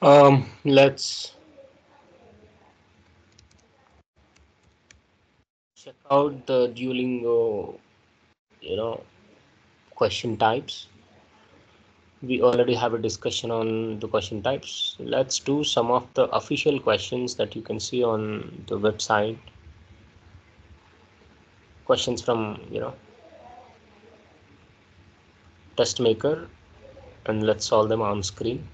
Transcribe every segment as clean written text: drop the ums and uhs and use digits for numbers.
Let's check out the Duolingo, question types. We already have a discussion on the question types. Let's do some of the official questions that you can see on the website. Questions from, test maker, and let's solve them on screen.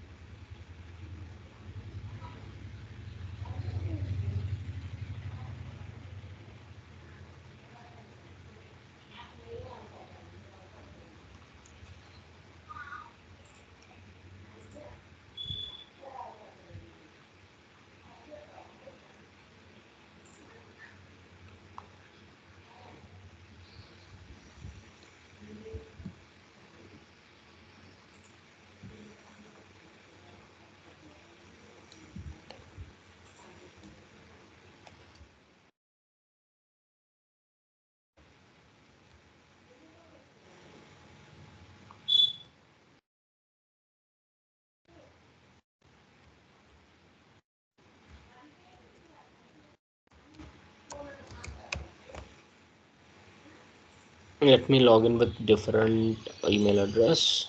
Let me log in with different email address.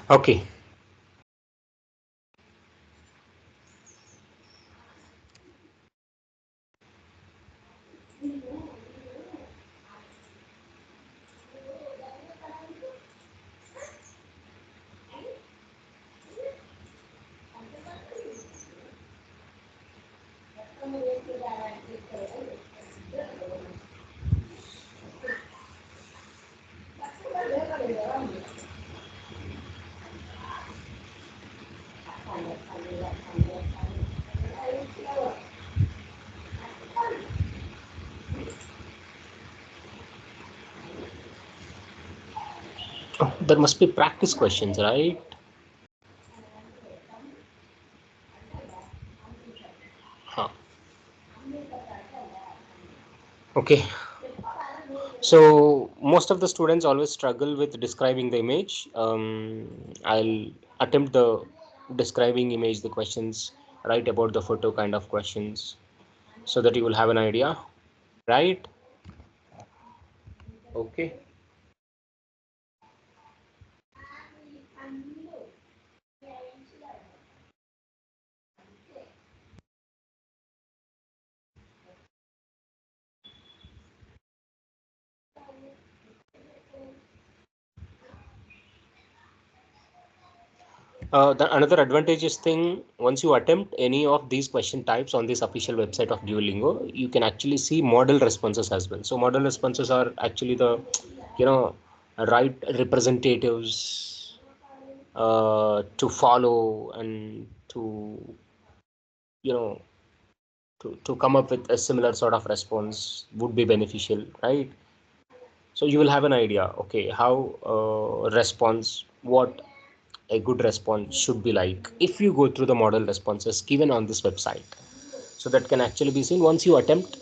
Okay. Oh, there must be practice questions, right? Huh. Okay. So most of the students always struggle with describing the image. I'll attempt the describing image, the questions, write about the photo kind of questions, so that you will have an idea, right? Okay. The another advantageous thing, once you attempt any of these question types on this official website of Duolingo, you can actually see model responses as well. So model responses are actually the, you know, right representatives to follow and to, you know, to come up with a similar sort of response would be beneficial, right? So you will have an idea, okay, how response, what a good response should be like if you go through the model responses given on this website. So that can actually be seen once you attempt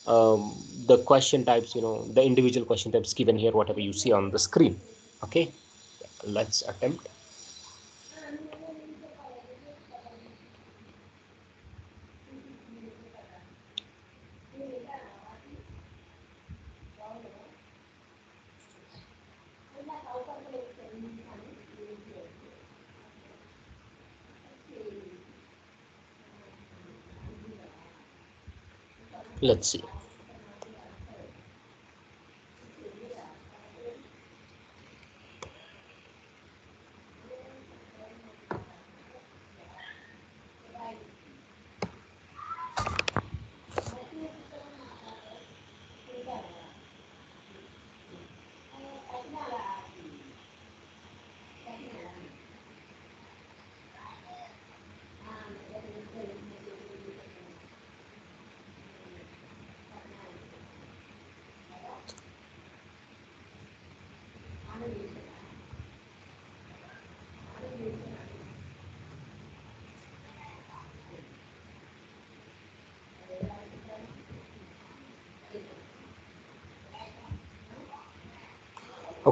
the question types, the individual question types given here, whatever you see on the screen. Okay, let's attempt. Let's see.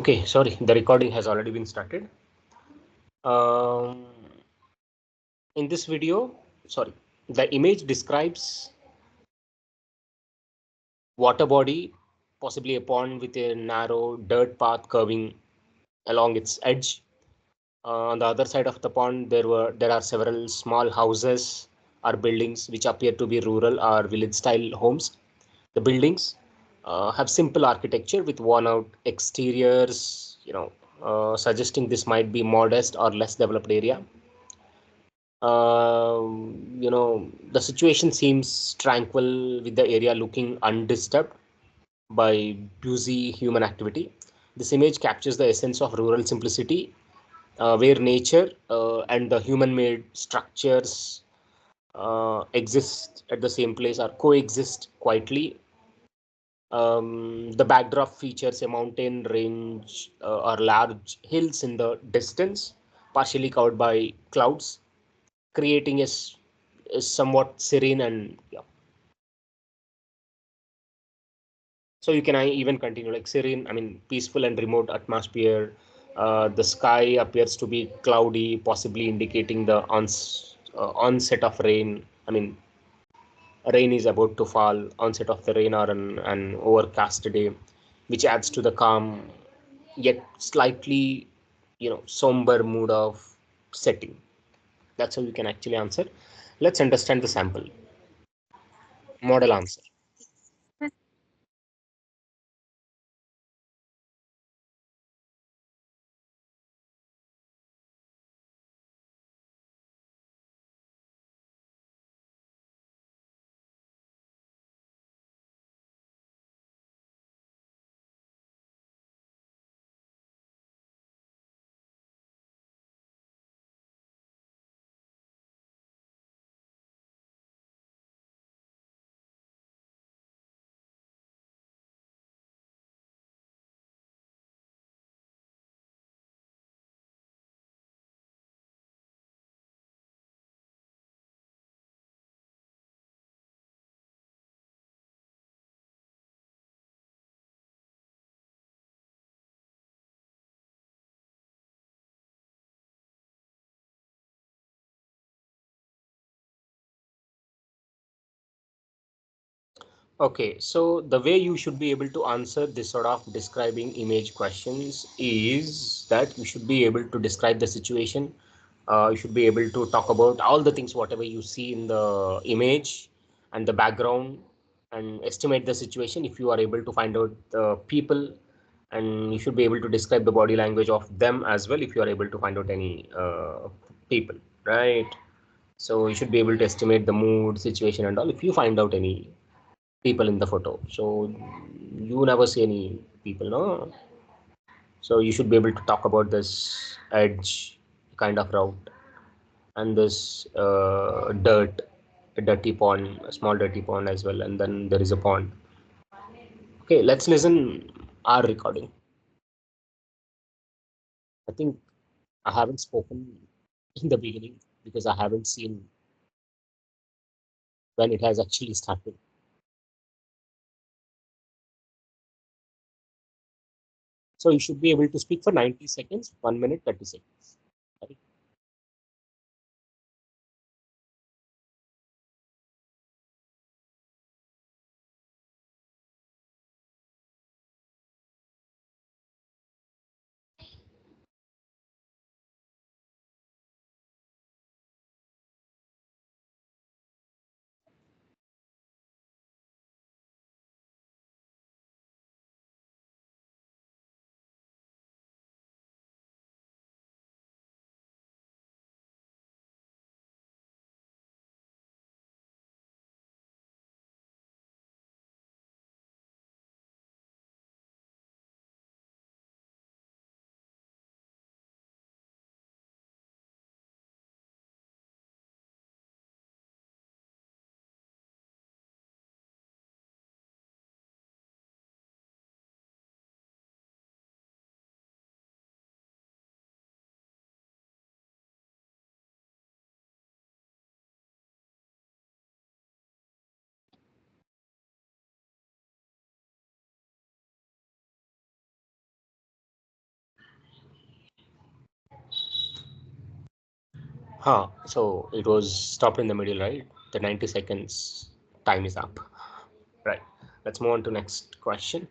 Okay, sorry, the recording has already been started. Um, in this video, sorry, the image describes water body, possibly a pond with a narrow dirt path curving along its edge. On the other side of the pond, there are several small houses or buildings which appear to be rural or village style homes. The buildings have simple architecture with worn out exteriors, suggesting this might be modest or less developed area. The situation seems tranquil with the area looking undisturbed by busy human activity. This image captures the essence of rural simplicity, where nature and the human made structures exist at the same place or coexist quietly. The backdrop features a mountain range or large hills in the distance, partially covered by clouds, creating a somewhat serene and yeah. So you can even continue like serene, I mean peaceful and remote atmosphere. The sky appears to be cloudy, possibly indicating the onset of rain. I mean, rain is about to fall, onset of the rain or an overcast day, which adds to the calm yet slightly, somber mood of setting. That's how you can actually answer. Let's understand the sample model answer. Okay, so the way you should be able to answer this sort of describing image questions is that you should be able to describe the situation. You should be able to talk about all the things, whatever you see in the image and the background, and estimate the situation if you are able to find out the people, and you should be able to describe the body language of them as well if you are able to find out any people, right? So you should be able to estimate the mood, situation, and all if you find out any people in the photo. So you never see any people, no? So you should be able to talk about this edge kind of route and this a dirty pond, a small dirty pond as well, and then there is a pond. Okay, let's listen our recording. I think I haven't spoken in the beginning because I haven't seen when it has actually started. So you should be able to speak for 90 seconds, 1 minute, 30 seconds. Right? So it was stopped in the middle, right? The 90 seconds time is up. Right. Let's move on to next question.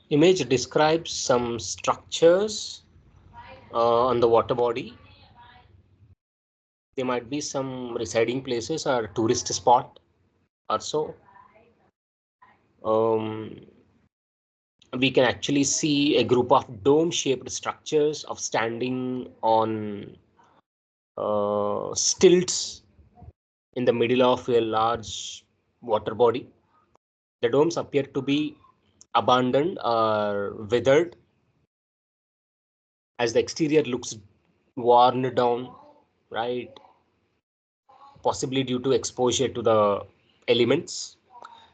Image describes some structures on the water body. There might be some residing places or tourist spot or so. Um, we can actually see a group of dome-shaped structures of standing on stilts in the middle of a large water body. The domes appear to be abandoned or withered as the exterior looks worn down, right? Possibly due to exposure to the elements.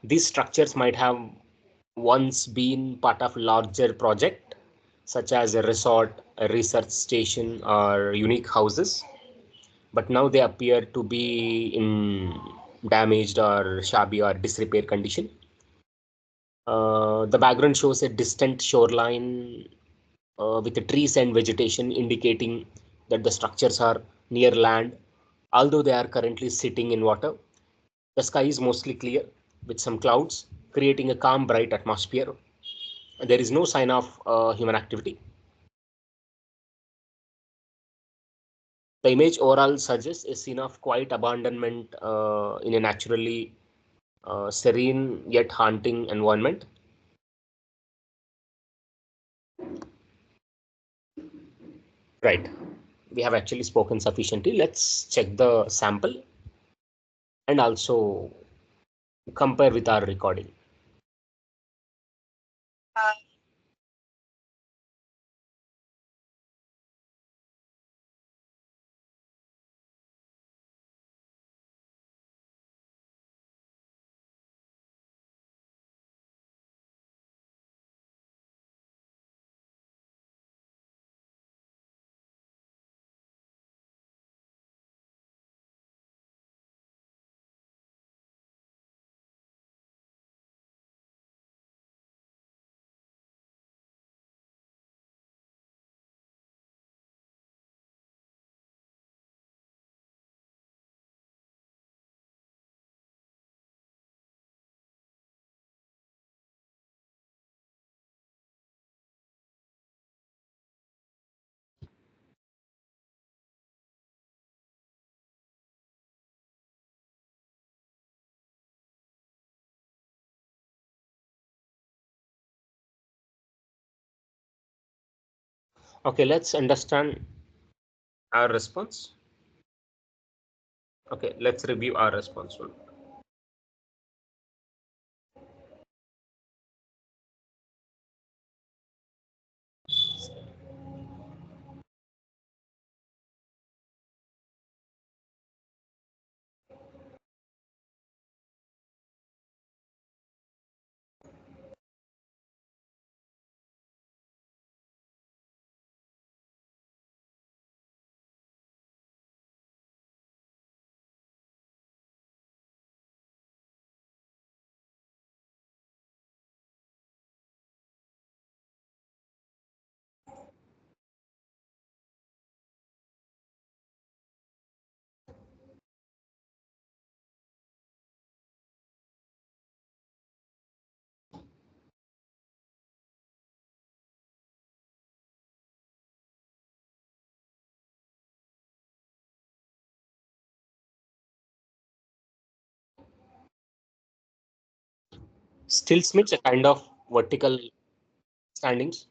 These structures might have once been part of larger project, such as a resort, a research station, or unique houses, but now they appear to be in damaged or shabby or disrepair condition. The background shows a distant shoreline with the trees and vegetation indicating that the structures are near land, although they are currently sitting in water. The sky is mostly clear with some clouds, creating a calm, bright atmosphere. There is no sign of human activity. The image overall suggests a scene of quiet abandonment in a naturally serene yet haunting environment. Right. We have actually spoken sufficiently. Let's check the sample and also compare with our recording. Okay, let's understand our response. Okay, let's review our response. Stills means a kind of vertical standings.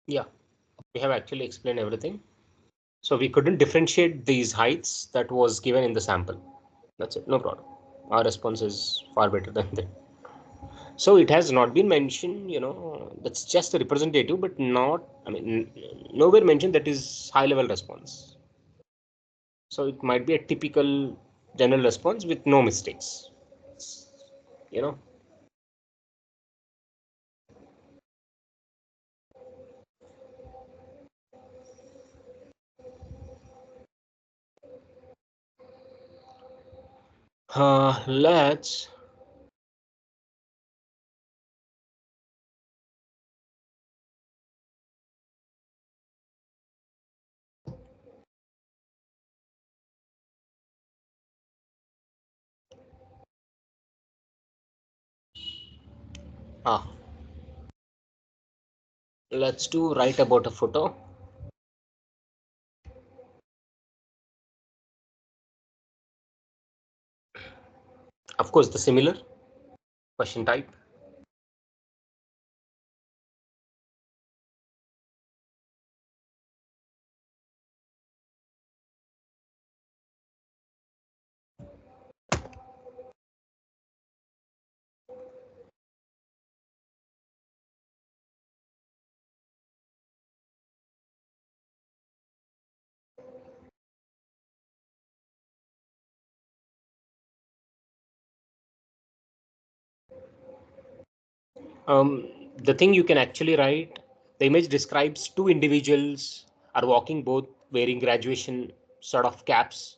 Yeah, we have actually explained everything. So we couldn't differentiate these heights that was given in the sample. That's it, no problem. Our response is far better than that. So it has not been mentioned, that's just a representative, but not, I mean, nowhere mentioned that is high level response. So it might be a typical general response with no mistakes, you know. Let's, ah, let's do write about a photo. Of course, the similar question type. The thing you can actually write, the image describes two individuals are walking, both wearing graduation sort of caps,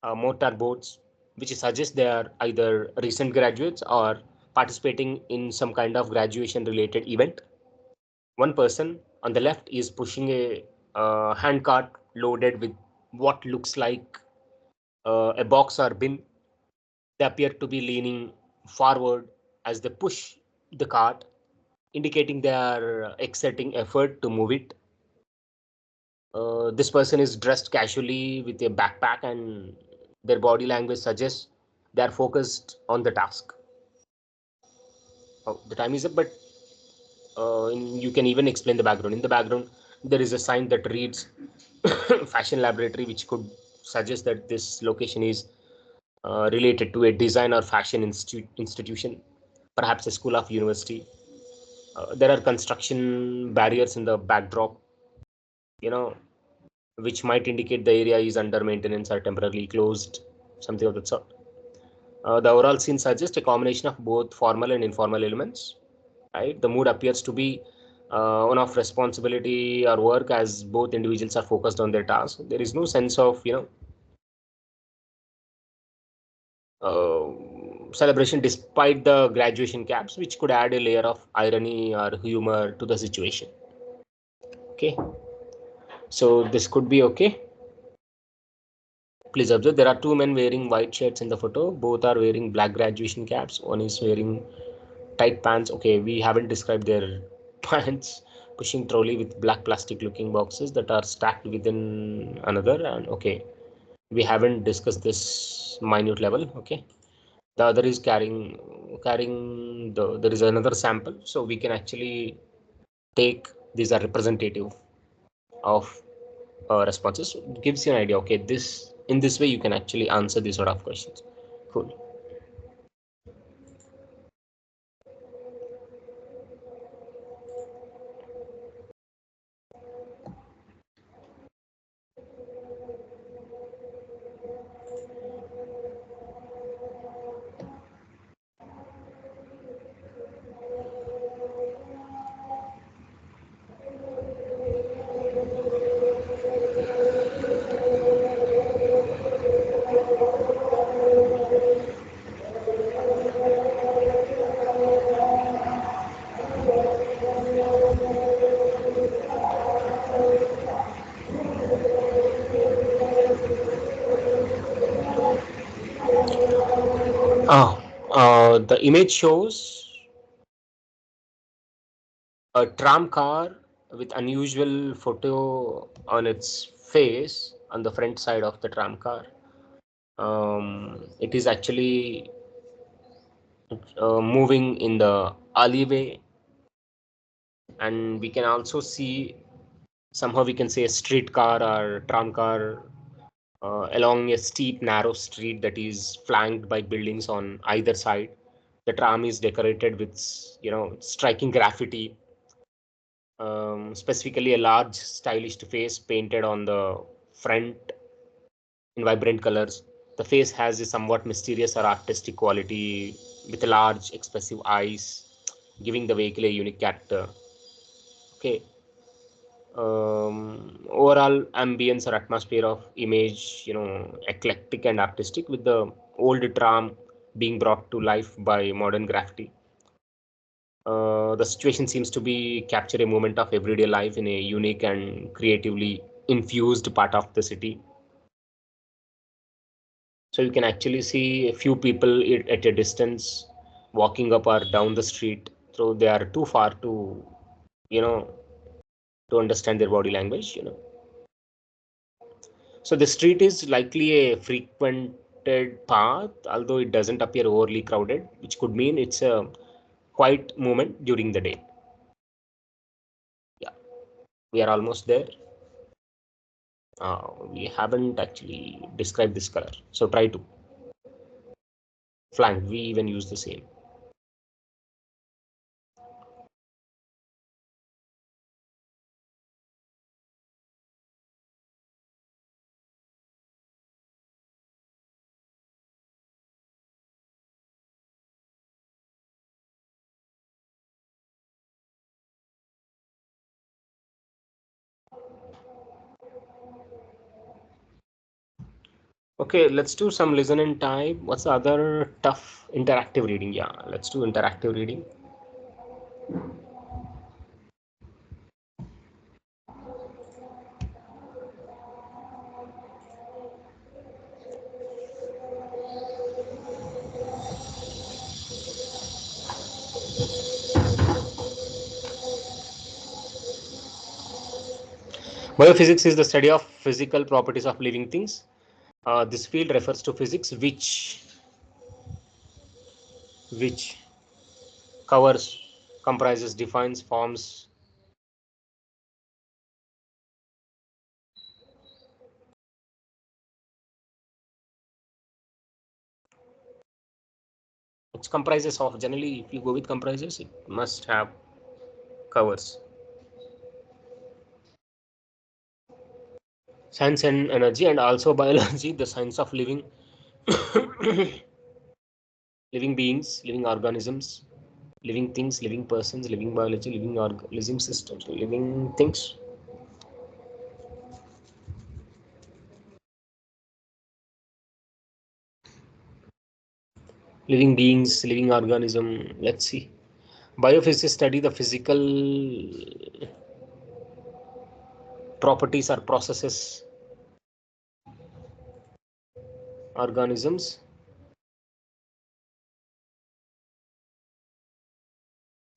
mortar boards, which suggests they are either recent graduates or participating in some kind of graduation related event. One person on the left is pushing a hand cart loaded with what looks like a box or bin. They appear to be leaning forward as they push the cart, indicating they are exerting effort to move it. This person is dressed casually with a backpack, and their body language suggests they are focused on the task. Oh, the time is up, but you can even explain the background. In the background, there is a sign that reads Fashion Laboratory, which could suggest that this location is related to a design or fashion institution, perhaps a school of university. There are construction barriers in the backdrop, you know, which might indicate the area is under maintenance or temporarily closed, something of that sort. The overall scene suggests a combination of both formal and informal elements. Right, the mood appears to be one of responsibility or work, as both individuals are focused on their task. There is no sense of celebration despite the graduation caps, which could add a layer of irony or humor to the situation. Okay, so this could be okay. Please observe there are two men wearing white shirts in the photo. Both are wearing black graduation caps. One is wearing tight pants. Okay, we haven't described their pants. Pushing trolley with black plastic looking boxes that are stacked within another. And okay, we haven't discussed this minute level. Okay, the other is carrying there is another sample, so we can actually take these are representative of responses. It gives you an idea. Okay, this in this way you can actually answer these sort of questions. Cool. The image shows a tram car with unusual photo on its face on the front side of the tram car. It is actually moving in the alleyway, and we can also see, somehow we can say, a street car or tram car along a steep narrow street that is flanked by buildings on either side. The tram is decorated with striking graffiti, specifically a large stylish face painted on the front in vibrant colors. The face has a somewhat mysterious or artistic quality with large expressive eyes, giving the vehicle a unique character. Okay. Overall ambience or atmosphere of image, eclectic and artistic, with the old tram being brought to life by modern graffiti. The situation seems to be capture a moment of everyday life in a unique and creatively infused part of the city. So you can actually see a few people at a distance walking up or down the street. So they are too far to, you know, to understand their body language. So the street is likely a frequented path, although it doesn't appear overly crowded, which could mean it's a quiet moment during the day. Yeah, we are almost there. We haven't actually described this color, so try to. Flank, we even use the same. Okay, let's do some listen and type. What's the other tough interactive reading? Yeah, let's do interactive reading. Biophysics is the study of physical properties of living things. This field refers to physics which covers, comprises, defines, forms, which comprises of, generally if you go with comprises, it must have covers. Science and energy, and also biology, the science of living living beings, living organisms, living things, living persons, living biology, living systems, living things. Living beings, living organism. Let's see. Biophysicists study the physical properties or processes, organisms,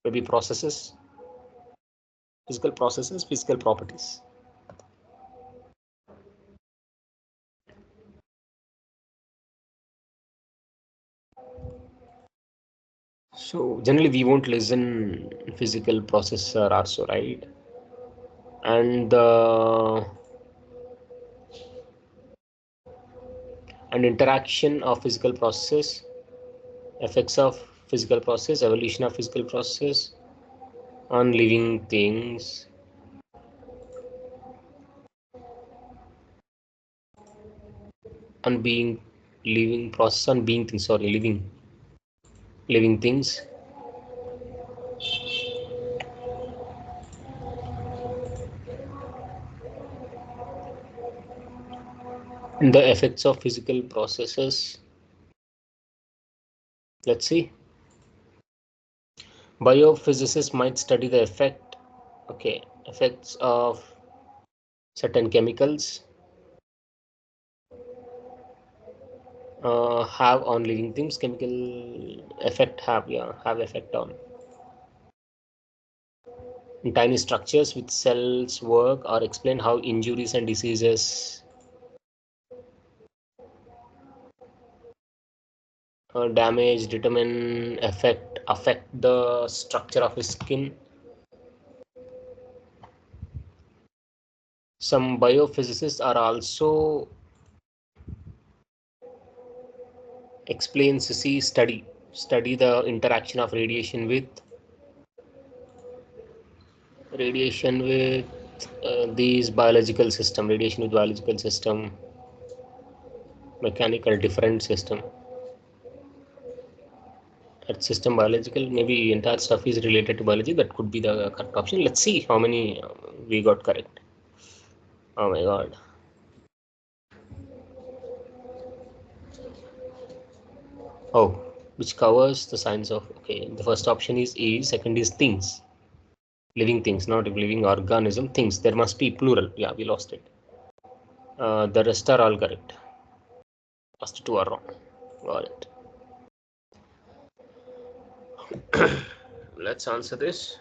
maybe processes, physical properties. So generally we won't listen physical processor also, right? And interaction of physical process, effects of physical process, evolution of physical process on living things, on being, living process on being things, sorry, living things. The effects of physical processes. Let's see. Biophysicists might study the effects of certain chemicals Have on living things, chemical effect, have effect on tiny structures with cells work, or explain how injuries and diseases damage, determine, affect the structure of the skin. Some biophysicists are also explains, see, study the interaction of radiation with these biological system, radiation with biological system, mechanical different system, earth system, biological, maybe entire stuff is related to biology. That could be the correct option. Let's see how many we got correct. Oh my god. Oh, which covers the science of, okay, the first option is E, second is things, living things, not living organism, things. There must be plural. Yeah, we lost it. The rest are all correct. First two are wrong. Got it. Let's answer this.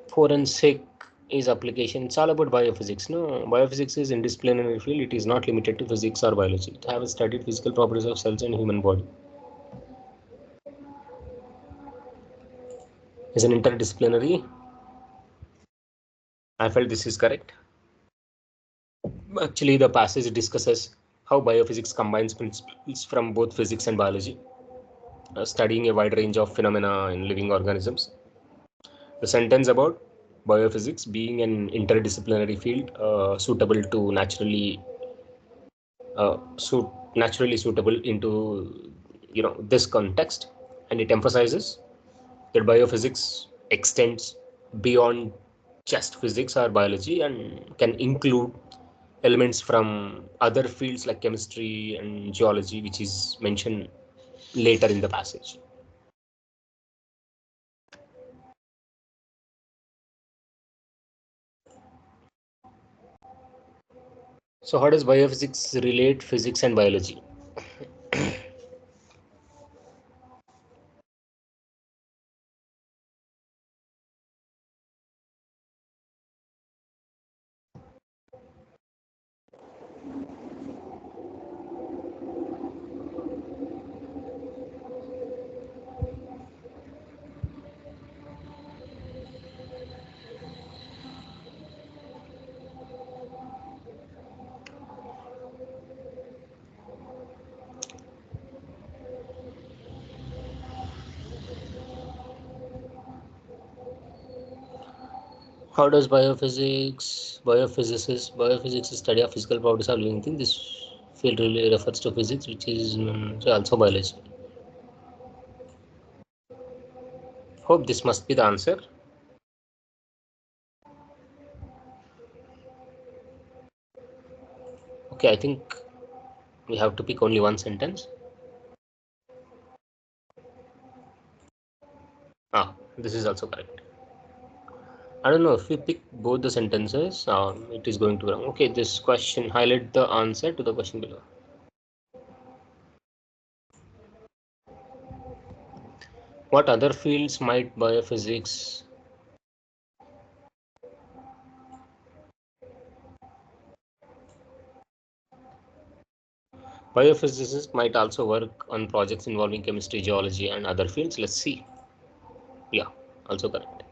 Forensic is application. It's all about biophysics. No, biophysics is interdisciplinary field. It is not limited to physics or biology. It has studied physical properties of cells and human body. Is an interdisciplinary. I felt this is correct. Actually, the passage discusses how biophysics combines principles from both physics and biology, studying a wide range of phenomena in living organisms. The sentence about biophysics being an interdisciplinary field suitable to naturally suitable into this context, and it emphasizes that biophysics extends beyond just physics or biology and can include elements from other fields like chemistry and geology, which is mentioned later in the passage. So how does biophysics relate physics and biology? How does biophysics is study of physical properties of living things. This field really refers to physics, which is also biology. Hope this must be the answer. Okay, I think we have to pick only one sentence. This is also correct. I don't know if we pick both the sentences, it is going to be wrong. Okay, this question, highlight the answer to the question below. What other fields might biophysics? Biophysicists might also work on projects involving chemistry, geology, and other fields. Let's see. Yeah, also correct.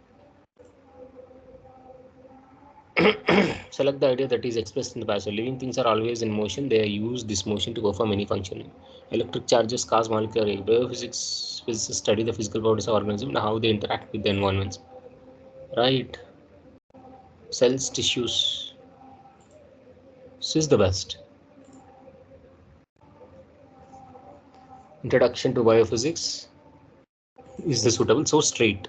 Select the idea that is expressed in the passage. Living things are always in motion. They use this motion to perform any function. Electric charges cause molecular biophysics. Physicists study the physical properties of organisms and how they interact with the environments. Right. Cells, tissues. This is the best. Introduction to biophysics is the suitable. So straight.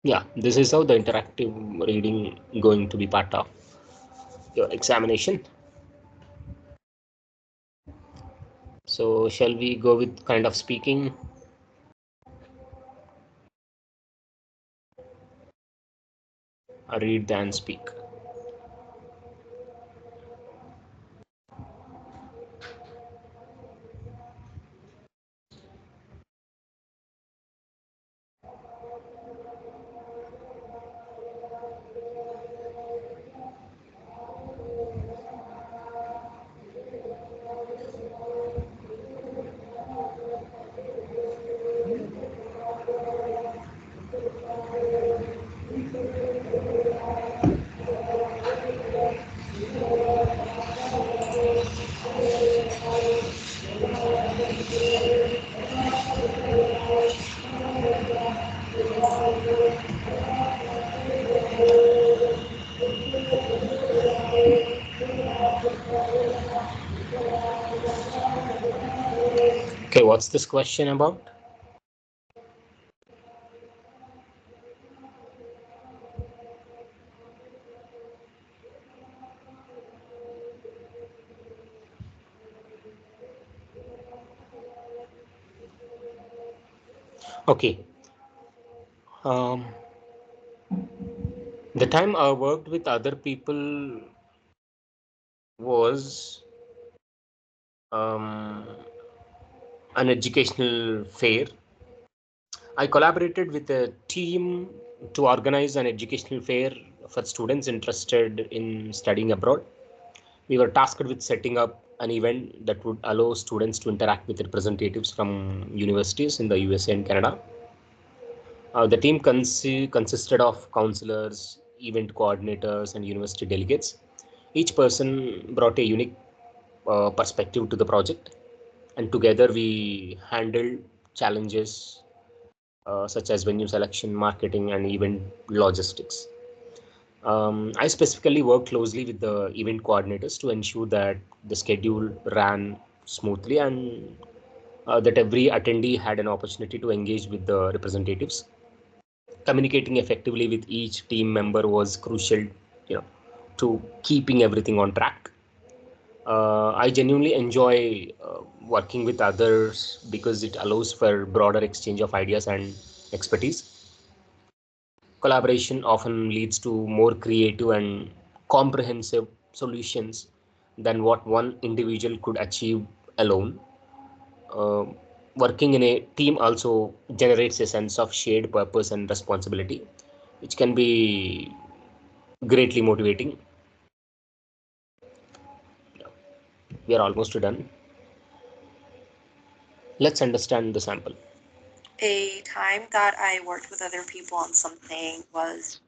Yeah, this is how the interactive reading going to be part of your examination. So shall we go with kind of speaking? Read and speak. Okay, what's this question about? Okay. Um, the time I worked with other people was um, an educational fair. I collaborated with a team to organize an educational fair for students interested in studying abroad. We were tasked with setting up an event that would allow students to interact with representatives from universities in the USA and Canada. The team consisted of counselors, event coordinators, and university delegates. Each person brought a unique perspective to the project, and together we handled challenges such as venue selection, marketing, and event logistics. I specifically worked closely with the event coordinators to ensure that the schedule ran smoothly and that every attendee had an opportunity to engage with the representatives. Communicating effectively with each team member was crucial, to keeping everything on track. I genuinely enjoy working with others because it allows for broader exchange of ideas and expertise. Collaboration often leads to more creative and comprehensive solutions than what one individual could achieve alone. Uh, Working in a team also generates a sense of shared purpose and responsibility, which can be greatly motivating. We are almost done. Let's understand the sample. A time that I worked with other people on something was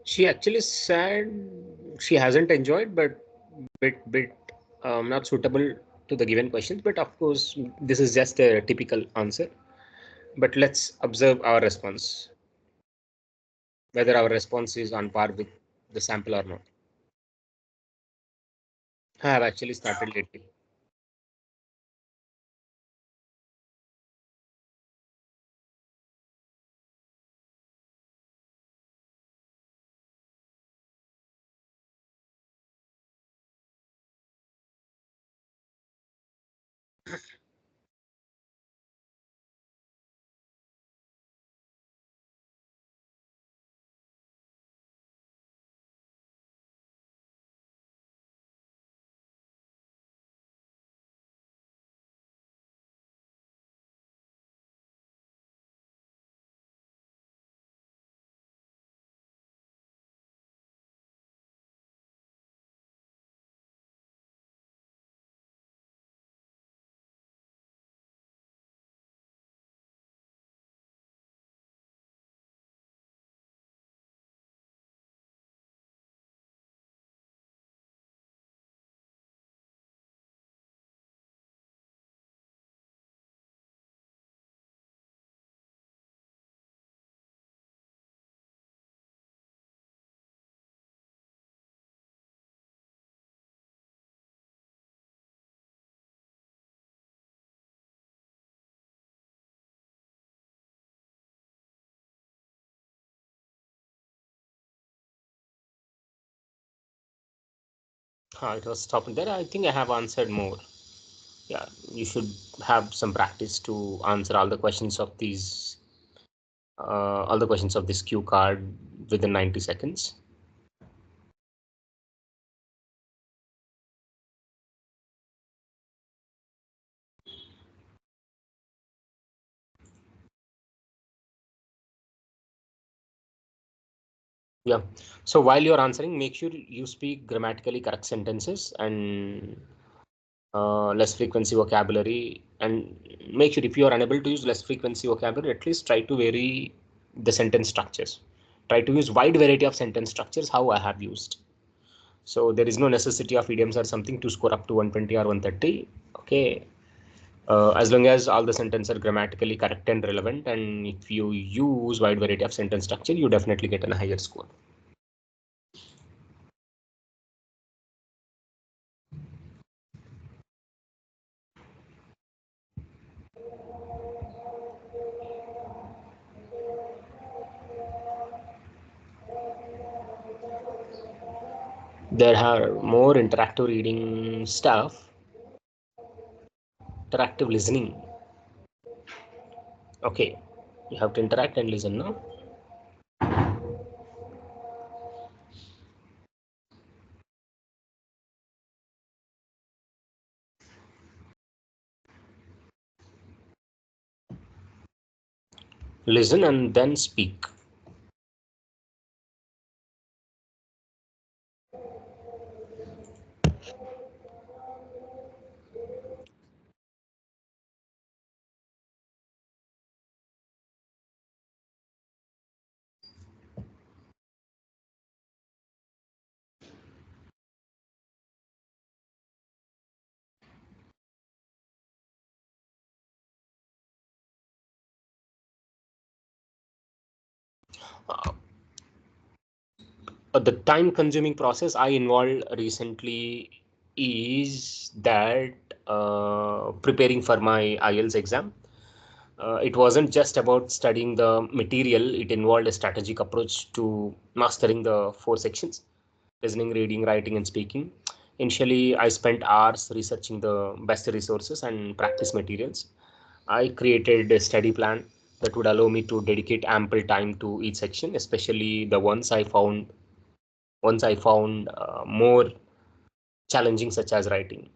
She actually said she hasn't enjoyed, but bit not suitable to the given questions. But of course, this is just a typical answer. But let's observe our response, whether our response is on par with the sample or not. I have actually started lately. It was stopping there. I think I have answered more. Yeah, you should have some practice to answer all the questions of this cue card within 90 seconds. Yeah. So while you're answering, make sure you speak grammatically correct sentences and less frequency vocabulary. And make sure if you are unable to use less frequency vocabulary, at least try to vary the sentence structures. Try to use wide variety of sentence structures, how I have used. So there is no necessity of idioms or something to score up to 120 or 130. Okay. As long as all the sentences are grammatically correct and relevant, and if you use wide variety of sentence structure, you definitely get a higher score. There are more interactive reading stuff, interactive listening. Okay, you have to interact and listen now. Listen and then speak. Uh, the time consuming process I involved recently is that preparing for my IELTS exam. It wasn't just about studying the material, it involved a strategic approach to mastering the four sections: listening, reading, writing, and speaking. Initially, I spent hours researching the best resources and practice materials. I created a study plan that would allow me to dedicate ample time to each section, especially the ones I found more challenging, such as writing.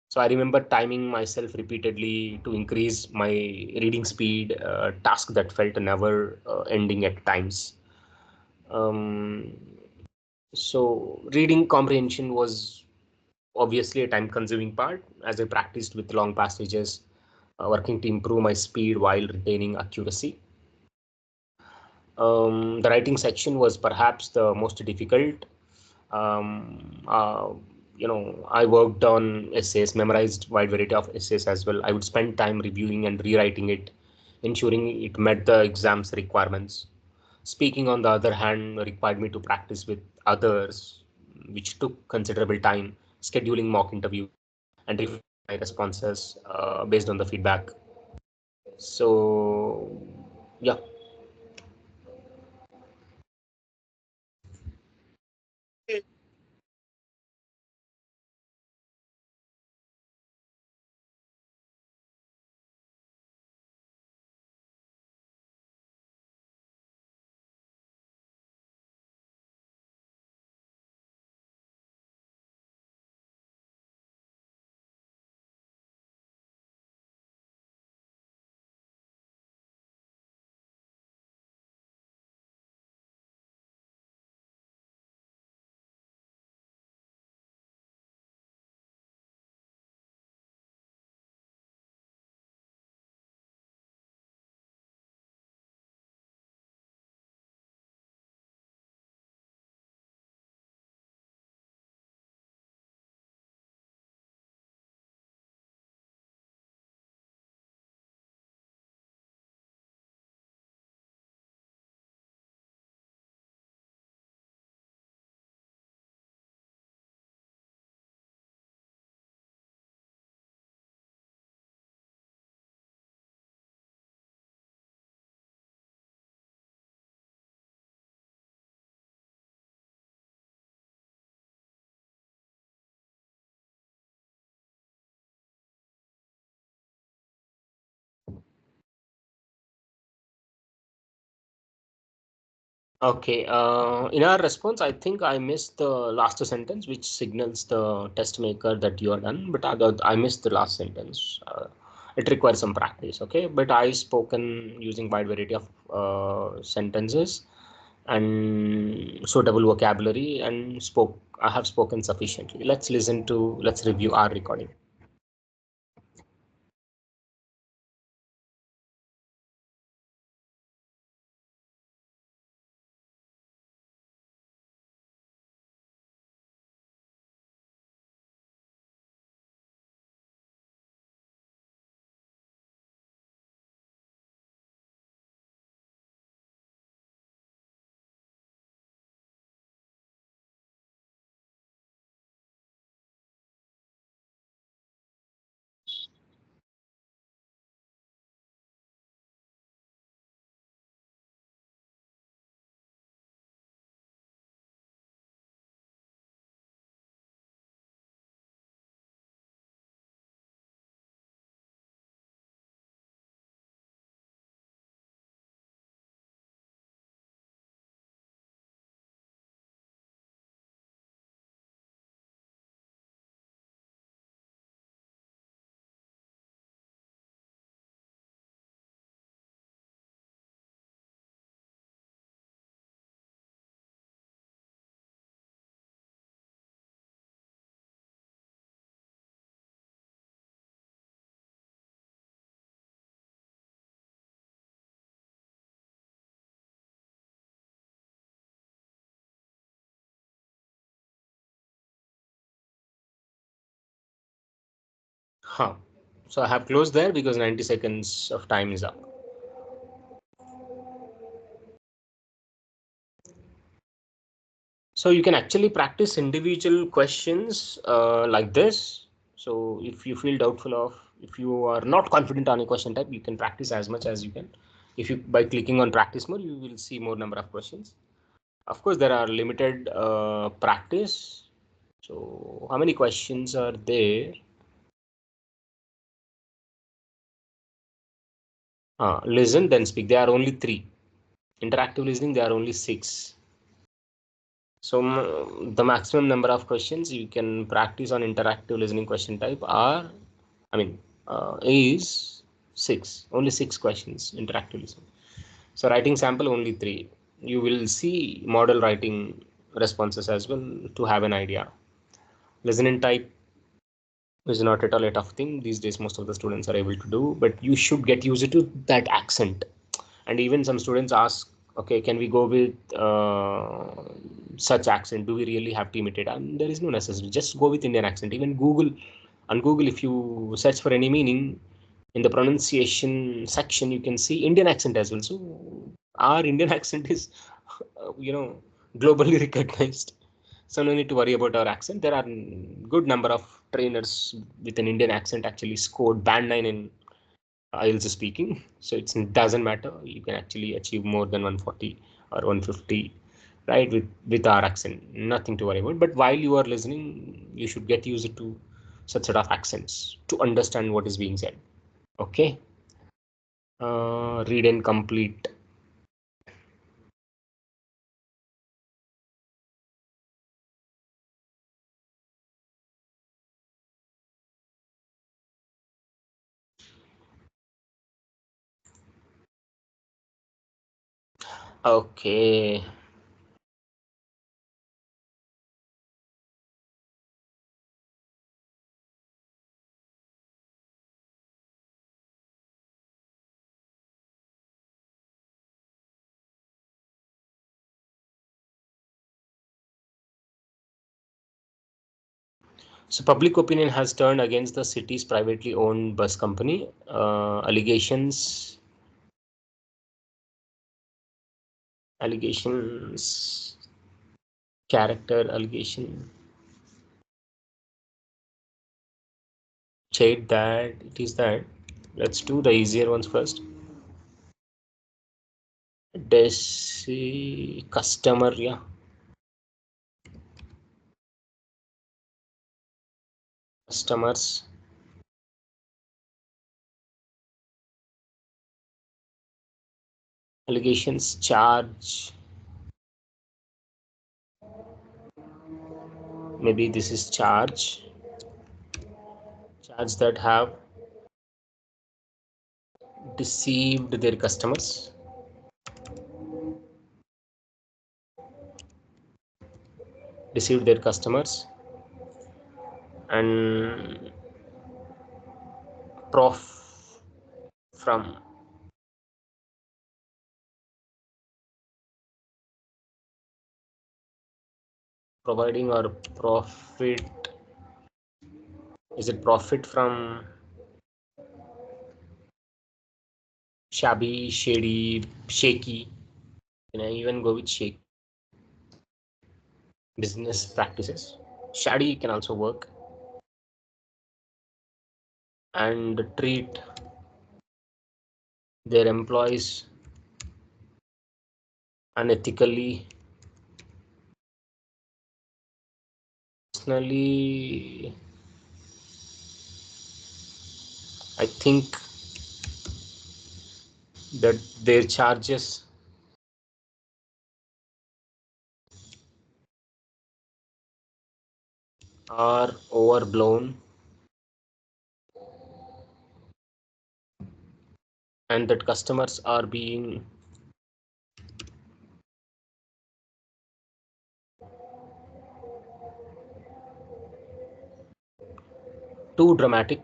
So I remember timing myself repeatedly to increase my reading speed, task that felt never ending at times. Um, so reading comprehension was obviously a time consuming part, as I practiced with long passages, working to improve my speed while retaining accuracy. The writing section was perhaps the most difficult. Um, uh, I worked on essays, memorized wide variety of essays as well. I would spend time reviewing and rewriting it, ensuring it met the exam's requirements. Speaking, on the other hand, required me to practice with others, which took considerable time, scheduling mock interview, and refine my responses based on the feedback. So yeah. Okay, in our response, I think I missed the last sentence, which signals the test maker that you are done. But I missed the last sentence. It requires some practice. Okay, but I spoken using wide variety of sentences and suitable vocabulary, and spoke. I have spoken sufficiently. Let's listen to. Let's review our recording. Huh. So I have closed there because 90 seconds of time is up. So you can actually practice individual questions like this. So if you feel doubtful of, if you are not confident on a question type, you can practice as much as you can. If you, by clicking on practice more, you will see more number of questions. Of course, there are limited practice. So how many questions are there? Listen, then speak. There are only 3. Interactive listening, there are only 6. So the maximum number of questions you can practice on interactive listening question type are, I mean, is 6. Only 6 questions interactive listening. So writing sample only 3. You will see model writing responses as well to have an idea. Listening type is not at all a tough thing. These days, most of the students are able to do, but you should get used to that accent. And even some students ask, okay, can we go with such accent? Do we really have to imitate? And there is no necessity. Just go with Indian accent. Even Google, if you search for any meaning in the pronunciation section, you can see Indian accent as well. So our Indian accent is, globally recognized. So no need to worry about our accent. There are good number of trainers with an Indian accent actually scored band 9 in IELTS speaking. So it doesn't matter. You can actually achieve more than 140 or 150, right? With our accent, nothing to worry about. But while you are listening, you should get used to such sort of accents to understand what is being said. Okay. Read and complete. Okay. So public opinion has turned against the city's privately owned bus company. Allegations, character allegation, shade that it is that. Let's do the easier ones first. Customer, yeah. Customers, allegations, charge. Maybe this is charge. Charge that have deceived their customers. Deceived their customers and prof from providing or profit. Is it profit from shabby, shady, shaky? Can I even go with shake? Business practices. Shady can also work. And treat their employees unethically. Personally, I think that their charges are overblown and that customers are being too dramatic.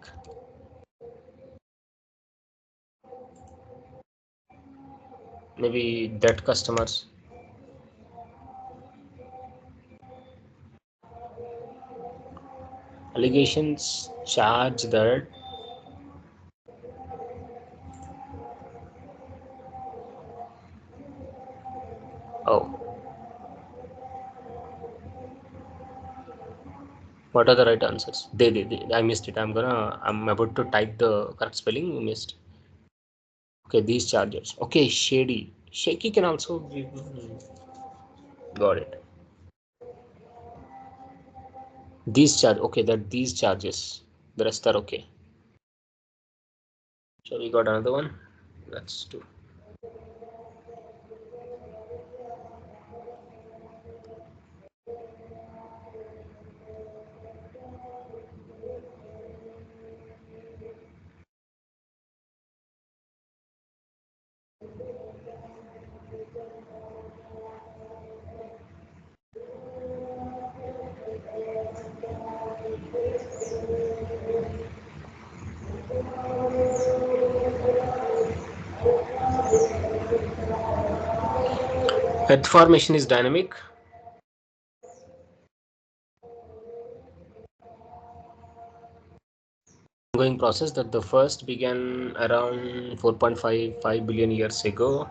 Maybe that customers allegations charge that oh, what are the right answers? They I missed it. I'm about to type the correct spelling. You missed. Okay, these charges. Okay, shady. Shaky can also be. Got it. These charge. Okay, that these charges. The rest are okay. So we got another one. Let's do. Earth formation is dynamic. Ongoing process that the first began around 4.55 billion years ago.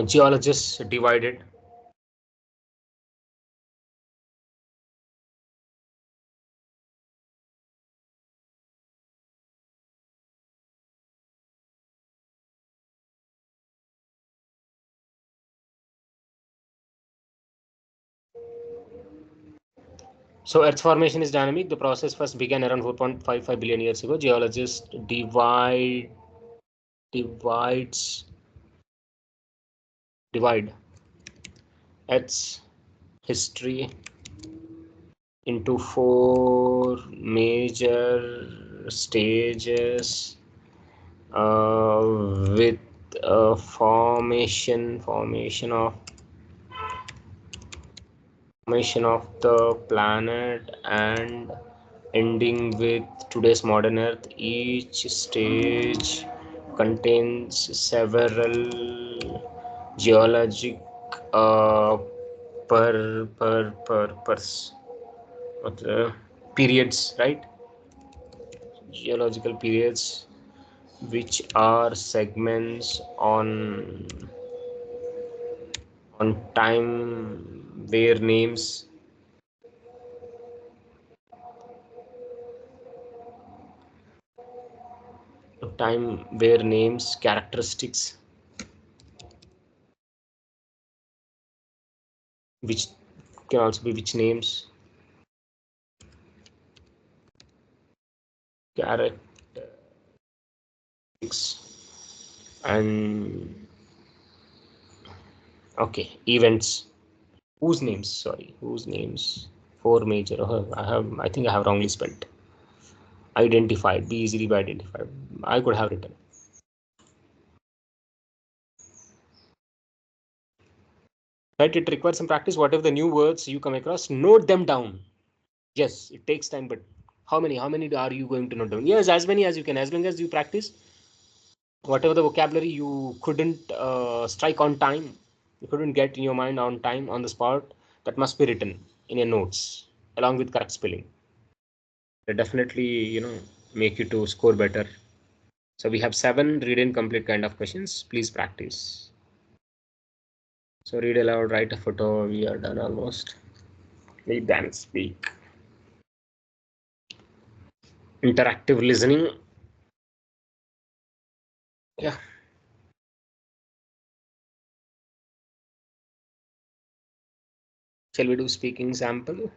Geologists divided. So Earth formation is dynamic. The process first began around 4.55 billion years ago. Geologists divide Earth's history into four major stages, with formation of the planet and ending with today's modern Earth. Each stage contains several geologic uh, pers what periods, right? Geological periods, which are segments on time where names characteristics, which can also be which names characteristics and okay events whose names four major. I think I have wrongly spelled identified. Be easily be identified. I could have written, right? It requires some practice. Whatever the new words you come across, note them down. Yes, it takes time, but how many are you going to note down? Yes, as many as you can, as long as you practice. Whatever the vocabulary you couldn't strike on time, you couldn't get in your mind on time on the spot, that must be written in your notes along with correct spelling. They definitely make you to score better. So we have 7 read and complete kind of questions. Please practice. So read aloud, write a photo. We are done almost. Read then speak. Interactive listening. Yeah. Shall we do speaking sample?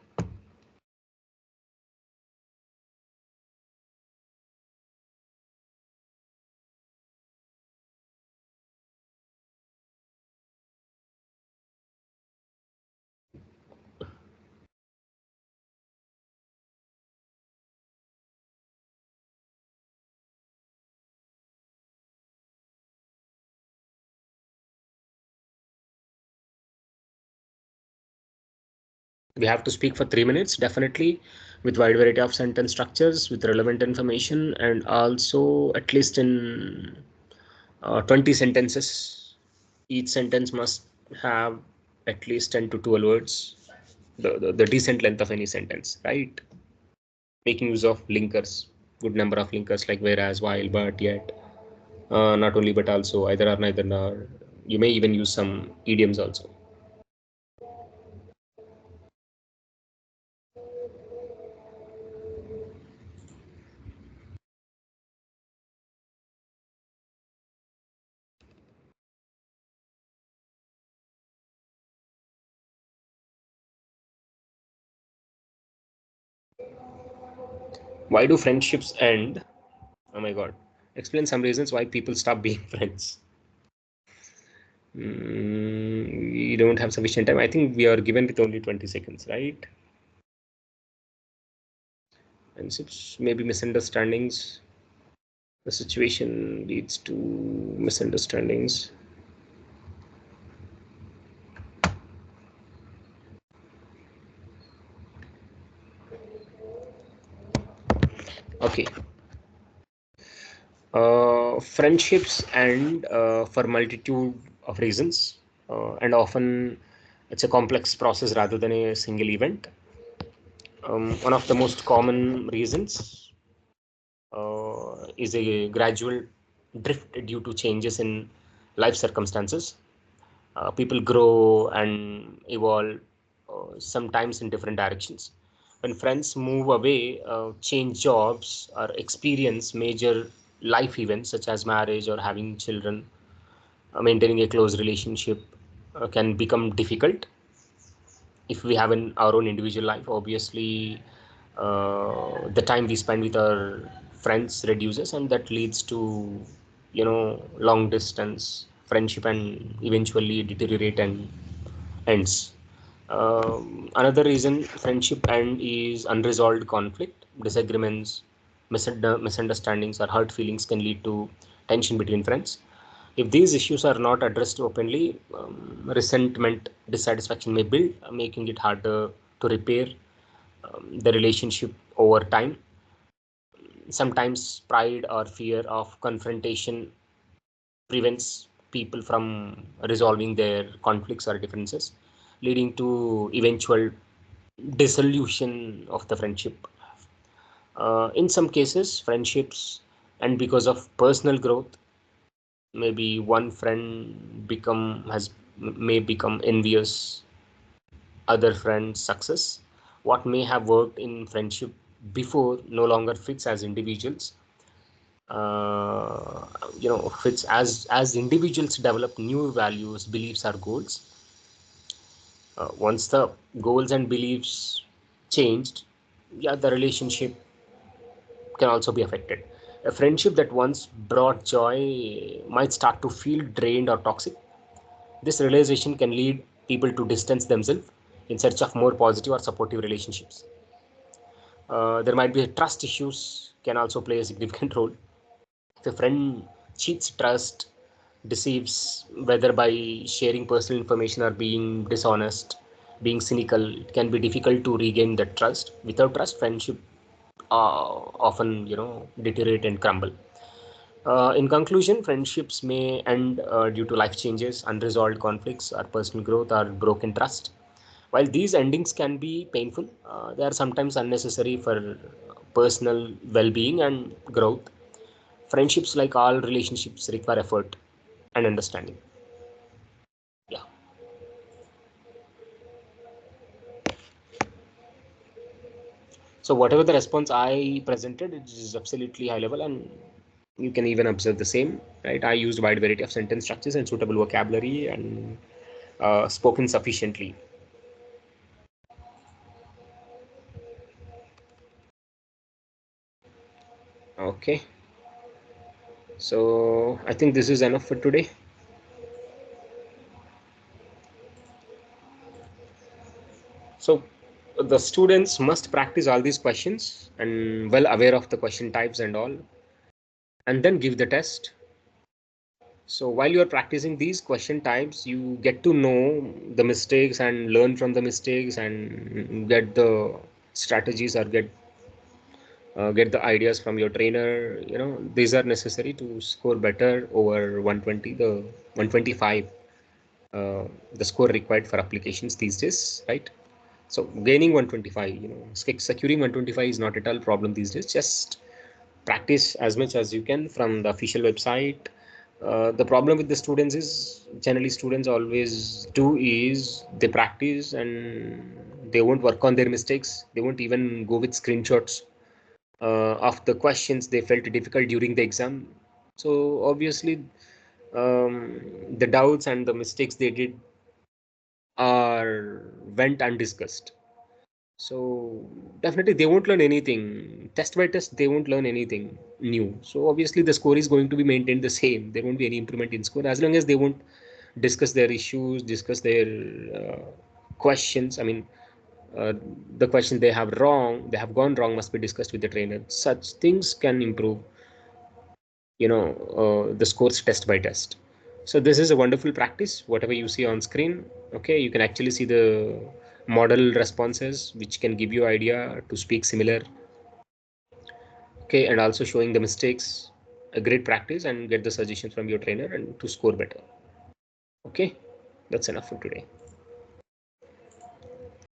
We have to speak for 3 minutes, definitely, with wide variety of sentence structures, with relevant information, and also at least in 20 sentences. Each sentence must have at least 10 to 12 words, the decent length of any sentence, right? Making use of linkers, good number of linkers like whereas, while, but, yet, not only but also, either or, neither nor. You may even use some idioms also. Why do friendships end? Oh my god. Explain some reasons why people stop being friends. We don't have sufficient time. I think we are given with only 20 seconds, right? Friendships, maybe misunderstandings. The situation leads to misunderstandings. Okay. Friendships end for multitude of reasons, and often it's a complex process rather than a single event. One of the most common reasons is a gradual drift due to changes in life circumstances. People grow and evolve, sometimes in different directions. When friends move away, change jobs, or experience major life events such as marriage or having children, maintaining a close relationship can become difficult. If we have in our own individual life, obviously the time we spend with our friends reduces, and that leads to long distance friendship and eventually deteriorate and ends. Another reason friendship end is unresolved conflict, disagreements, misunderstandings, or hurt feelings can lead to tension between friends. If these issues are not addressed openly, resentment, dissatisfaction may build, making it harder to repair the relationship over time. Sometimes pride or fear of confrontation prevents people from resolving their conflicts or differences, leading to eventual dissolution of the friendship. In some cases, friendships, and because of personal growth, maybe one friend become has may become envious other friend's success. What may have worked in friendship before no longer fits as individuals. uh, Fits as individuals develop new values, beliefs, or goals. Once the goals and beliefs changed, yeah, the relationship can also be affected. A friendship that once brought joy might start to feel drained or toxic. This realization can lead people to distance themselves in search of more positive or supportive relationships. There might be trust issues can also play a significant role. If a friend cheats trust, deceives, whether by sharing personal information or being dishonest, being cynical, it can be difficult to regain that trust. Without trust, friendship often deteriorate and crumble. In conclusion, friendships may end due to life changes, unresolved conflicts, or personal growth, or broken trust. While these endings can be painful, they are sometimes unnecessary for personal well being and growth. Friendships, like all relationships, require effort and understanding. Yeah. So, whatever the response I presented, it is absolutely high level, and you can even observe the same, right? I used wide variety of sentence structures and suitable vocabulary and spoken sufficiently. Okay. So I think this is enough for today. So the students must practice all these questions and well aware of the question types and all, and then give the test. So while you are practicing these question types, you get to know the mistakes and learn from the mistakes and get the strategies or get the ideas from your trainer. These are necessary to score better over 120, the 125, uh, the score required for applications these days, right? So gaining 125, securing 125 is not at all problem these days. Just practice as much as you can from the official website. The problem with the students is generally students always do is they practice and they won't work on their mistakes. They won't even go with screenshots of the questions they felt difficult during the exam. So obviously, the doubts and the mistakes they did are went undiscussed. So definitely they won't learn anything. Test by test, they won't learn anything new. So obviously the score is going to be maintained the same. There won't be any improvement in score as long as they won't discuss their issues, discuss their questions. I mean, uh, the question they have gone wrong must be discussed with the trainer. Such things can improve, the scores test by test. So this is a wonderful practice. Whatever you see on screen, okay, you can actually see the model responses, which can give you idea to speak similar, okay, and also showing the mistakes. A great practice and get the suggestions from your trainer and to score better. Okay, that's enough for today.